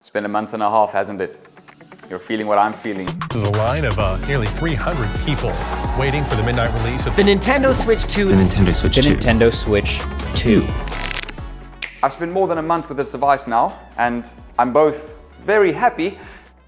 It's been a month and a half, hasn't it? You're feeling what I'm feeling. There's a line of nearly 300 people waiting for the midnight release of the Nintendo Switch 2. The Nintendo Switch 2. The Nintendo Switch 2. I've spent more than a month with this device now, and I'm both very happy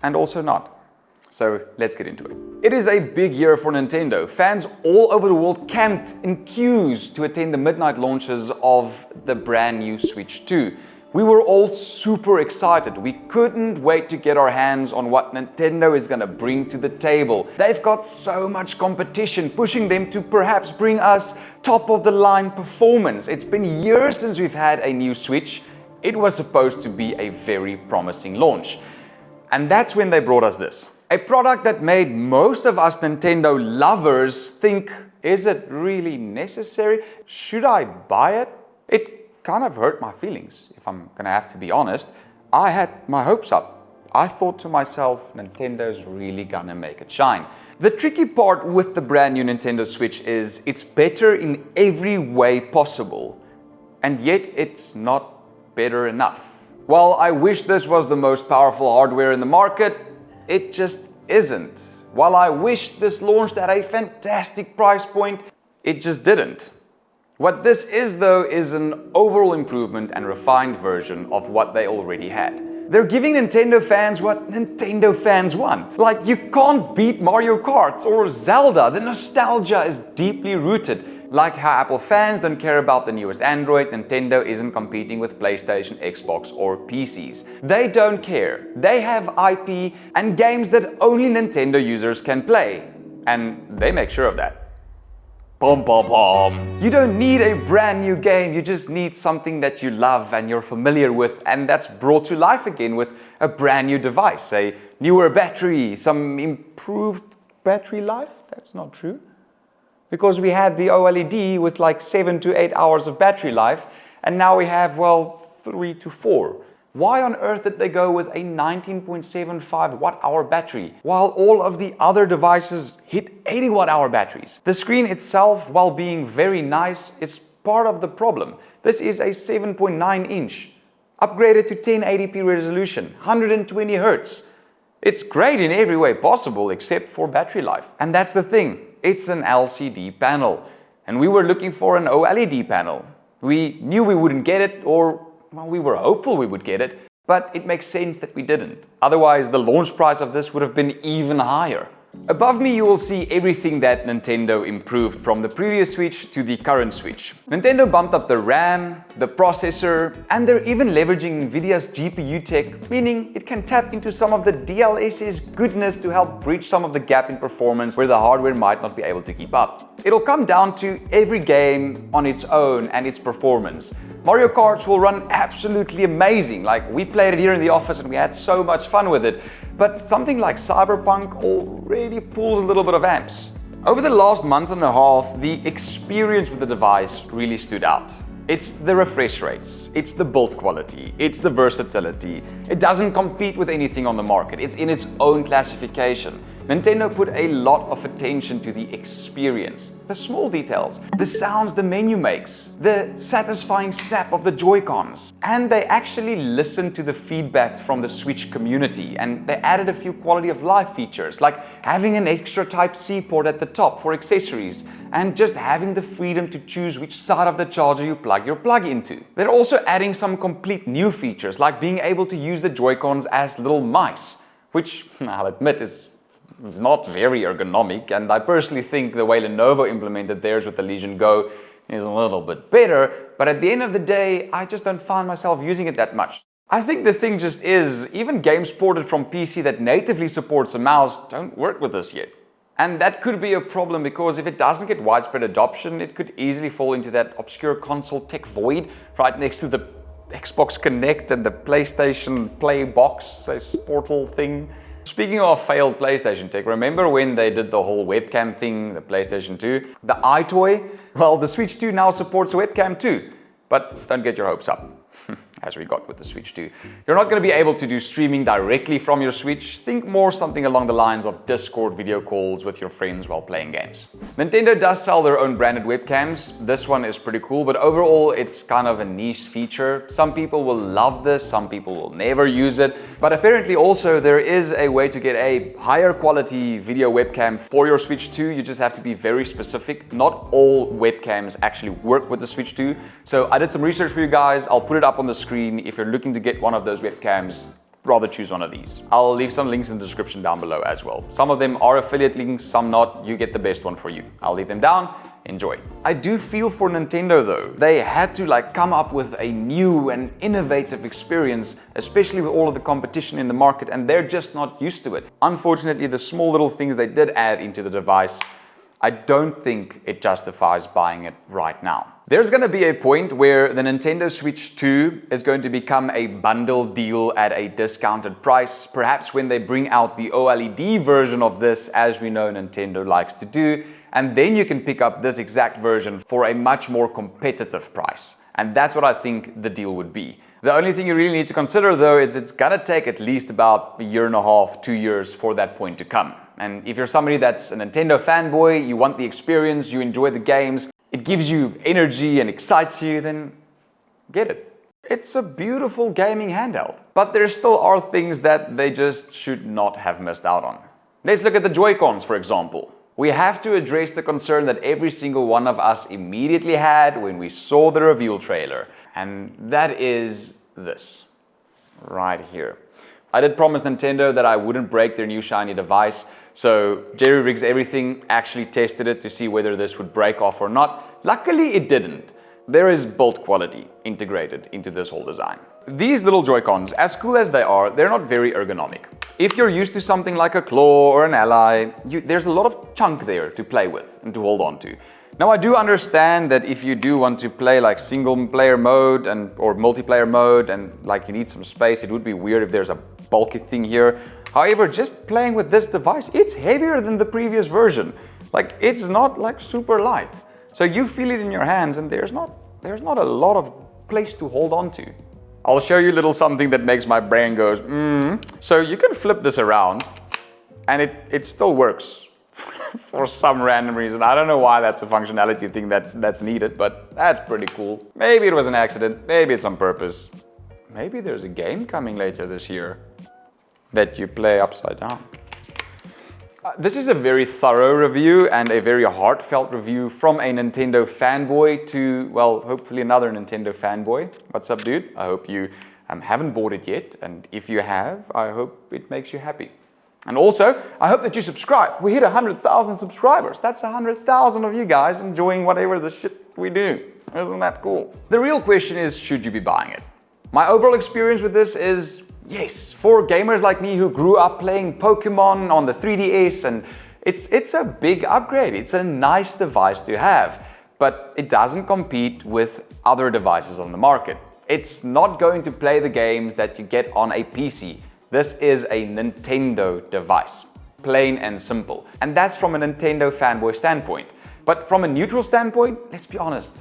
and also not. So let's get into it. It is a big year for Nintendo. Fans all over the world camped in queues to attend the midnight launches of the brand new Switch 2. We were all super excited. We couldn't wait to get our hands on what Nintendo is gonna bring to the table. They've got so much competition, pushing them to perhaps bring us top of the line performance. It's been years since we've had a new Switch. It was supposed to be a very promising launch. And that's when they brought us this. A product that made most of us Nintendo lovers think, is it really necessary? Should I buy it? It kind of hurt my feelings, if I'm gonna have to be honest. I had my hopes up. I thought to myself, Nintendo's really gonna make it shine. The tricky part with the brand new Nintendo Switch is it's better in every way possible, and yet it's not better enough. While I wish this was the most powerful hardware in the market, it just isn't. While I wish this launched at a fantastic price point, it just didn't. What this is though is an overall improvement and refined version of what they already had. They're giving Nintendo fans what Nintendo fans want. Like, you can't beat Mario Kart or Zelda. The nostalgia is deeply rooted. Like how Apple fans don't care about the newest Android, Nintendo isn't competing with PlayStation, Xbox or PCs. They don't care. They have IP and games that only Nintendo users can play. And they make sure of that. Pom pom pom. You don't need a brand new game, you just need something that you love and you're familiar with, and that's brought to life again with a brand new device, a newer battery, some improved battery life. That's not true. Because we had the OLED with like 7 to 8 hours of battery life, and now we have, well, 3 to 4. Why on earth did they go with a 19.75 watt-hour battery, while all of the other devices hit 80 watt-hour batteries? The screen itself, while being very nice, is part of the problem. This is a 7.9 inch, upgraded to 1080p resolution, 120 Hz. It's great in every way possible except for battery life. And that's the thing, it's an LCD panel. And we were looking for an OLED panel. We knew we wouldn't get it, or well, we were hopeful we would get it, but it makes sense that we didn't. Otherwise, the launch price of this would have been even higher. Above me, you will see everything that Nintendo improved from the previous Switch to the current Switch. Nintendo bumped up the RAM, the processor, and they're even leveraging Nvidia's GPU tech, meaning it can tap into some of the DLSS goodness to help bridge some of the gap in performance where the hardware might not be able to keep up. It'll come down to every game on its own and its performance. Mario Kart will run absolutely amazing. Like, we played it here in the office and we had so much fun with it. But something like Cyberpunk already pulls a little bit of amps. Over the last month and a half, the experience with the device really stood out. It's the refresh rates, it's the build quality, it's the versatility. It doesn't compete with anything on the market. It's in its own classification. Nintendo put a lot of attention to the experience, the small details, the sounds the menu makes, the satisfying snap of the joycons. And they actually listened to the feedback from the Switch community, and they added a few quality of life features, like having an extra Type-C port at the top for accessories, and just having the freedom to choose which side of the charger you plug your plug into. They're also adding some complete new features, like being able to use the joycons as little mice, which I'll admit is not very ergonomic, and I personally think the way Lenovo implemented theirs with the Legion Go is a little bit better, but at the end of the day, I just don't find myself using it that much. I think the thing just is, even games ported from PC that natively supports a mouse don't work with this yet. And that could be a problem because if it doesn't get widespread adoption, it could easily fall into that obscure console tech void right next to the Xbox Connect and the PlayStation Play box, this portal thing. Speaking of failed PlayStation tech, remember when they did the whole webcam thing, the PlayStation 2? The iToy? Well, the Switch 2 now supports webcam too, but don't get your hopes up. as we got with the Switch 2. You're not going to be able to do streaming directly from your Switch. Think more something along the lines of Discord video calls with your friends while playing games. Nintendo does sell their own branded webcams. This one is pretty cool, but overall it's kind of a niche feature. Some people will love this, some people will never use it. But apparently also there is a way to get a higher quality video webcam for your Switch 2. You just have to be very specific. Not all webcams actually work with the Switch 2. So I did some research for you guys. I'll put it up on the screen. If you're looking to get one of those webcams, rather choose one of these. I'll leave some links in the description down below as well. Some of them are affiliate links, some not. You get the best one for you. I'll leave them down. Enjoy. I do feel for Nintendo though. They had to come up with a new and innovative experience, especially with all of the competition in the market, and they're just not used to it. Unfortunately, the small little things they did add into the device, I don't think it justifies buying it right now. There's going to be a point where the Nintendo Switch 2 is going to become a bundle deal at a discounted price, perhaps when they bring out the OLED version of this, as we know Nintendo likes to do, and then you can pick up this exact version for a much more competitive price. And that's what I think the deal would be. The only thing you really need to consider though is it's gonna take at least about a year and a half, 2 years for that point to come. And if you're somebody that's a Nintendo fanboy, you want the experience, you enjoy the games, it gives you energy and excites you, then get it. It's a beautiful gaming handheld. But there still are things that they just should not have missed out on. Let's look at the joycons, for example. We have to address the concern that every single one of us immediately had when we saw the reveal trailer. And that is this, right here. I did promise Nintendo that I wouldn't break their new shiny device, so Jerry Rigs Everything actually tested it to see whether this would break off or not. Luckily it didn't. There is build quality integrated into this whole design. These little Joy-Cons, as cool as they are, they're not very ergonomic. If you're used to something like a Claw or an Ally, there's a lot of chunk there to play with and to hold on to. Now I do understand that if you do want to play single player mode or multiplayer mode and you need some space, it would be weird if there's a bulky thing here. However, just playing with this device, it's heavier than the previous version. It's not super light. So you feel it in your hands and there's not a lot of place to hold on to. I'll show you a little something that makes my brain goes, So you can flip this around and it still works for some random reason. I don't know why that's a functionality thing that's needed, but that's pretty cool. Maybe it was an accident, maybe it's on purpose. Maybe there's a game coming later this year that you play upside down. This is a very thorough review and a very heartfelt review from a Nintendo fanboy to, well, hopefully another Nintendo fanboy. What's up, dude? I hope you haven't bought it yet, and if you have, I hope it makes you happy. And also, I hope that you subscribe. We hit 100,000 subscribers. That's 100,000 of you guys enjoying whatever the shit we do. Isn't that cool? The real question is, should you be buying it? My overall experience with this is, yes, for gamers like me who grew up playing Pokemon on the 3DS, and it's a big upgrade. It's a nice device to have, but it doesn't compete with other devices on the market. It's not going to play the games that you get on a PC. This is a Nintendo device, plain and simple. And that's from a Nintendo fanboy standpoint. But from a neutral standpoint, let's be honest.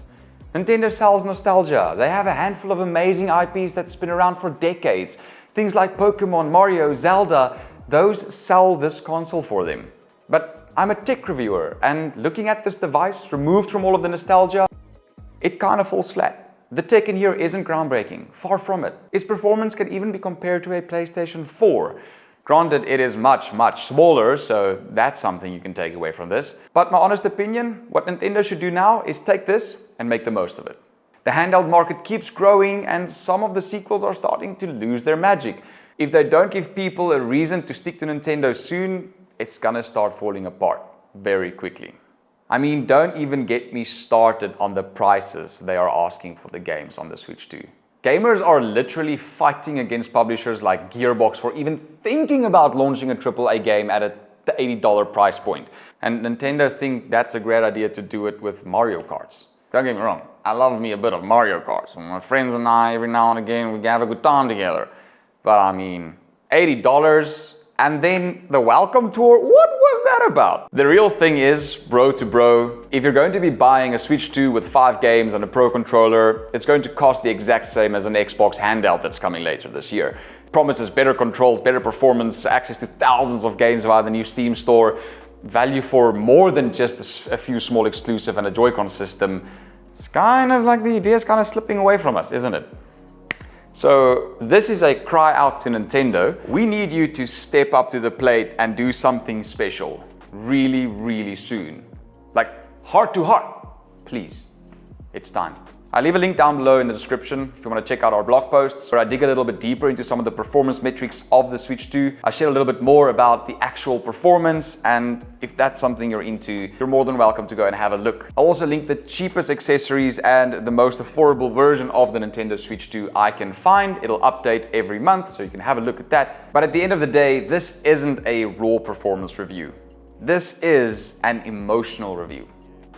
Nintendo sells nostalgia. They have a handful of amazing IPs that's been around for decades. Things like Pokemon, Mario, Zelda, those sell this console for them. But I'm a tech reviewer, and looking at this device, removed from all of the nostalgia, it kind of falls flat. The tech in here isn't groundbreaking, far from it. Its performance can even be compared to a PlayStation 4. Granted, it is much, much smaller, so that's something you can take away from this. But my honest opinion, what Nintendo should do now is take this and make the most of it. The handheld market keeps growing and some of the sequels are starting to lose their magic. If they don't give people a reason to stick to Nintendo soon, it's gonna start falling apart very quickly. I mean, don't even get me started on the prices they are asking for the games on the Switch 2. Gamers are literally fighting against publishers like Gearbox for even thinking about launching a AAA game at the $80 price point. And Nintendo think that's a great idea to do it with Mario Karts. Don't get me wrong, I love me a bit of Mario Kart. My friends and I, every now and again, we have a good time together. But I mean, $80 and then the welcome tour, what was that about? The real thing is, bro to bro, if you're going to be buying a Switch 2 with 5 games and a Pro controller, it's going to cost the exact same as an Xbox handheld that's coming later this year. It promises better controls, better performance, access to thousands of games via the new Steam store, value for more than just a few small exclusive and a Joy-Con system. It's kind of like the idea is kind of slipping away from us, isn't it? So this is a cry out to Nintendo. We need you to step up to the plate and do something special really, really soon. Like heart to heart, please. It's time. I'll leave a link down below in the description if you want to check out our blog posts where I dig a little bit deeper into some of the performance metrics of the Switch 2. I share a little bit more about the actual performance, and if that's something you're into, you're more than welcome to go and have a look. I'll also link the cheapest accessories and the most affordable version of the Nintendo Switch 2 I can find. It'll update every month, so you can have a look at that. But at the end of the day, this isn't a raw performance review. This is an emotional review.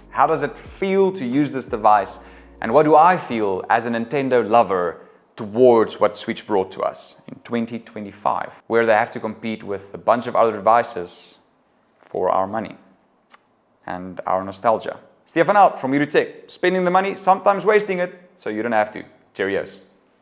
How does it feel to use this device? And what do I feel as a Nintendo lover towards what Switch brought to us in 2025, where they have to compete with a bunch of other devices for our money and our nostalgia. Stefan out from You to Tech, spending the money, sometimes wasting it, so you don't have to. Cheerios.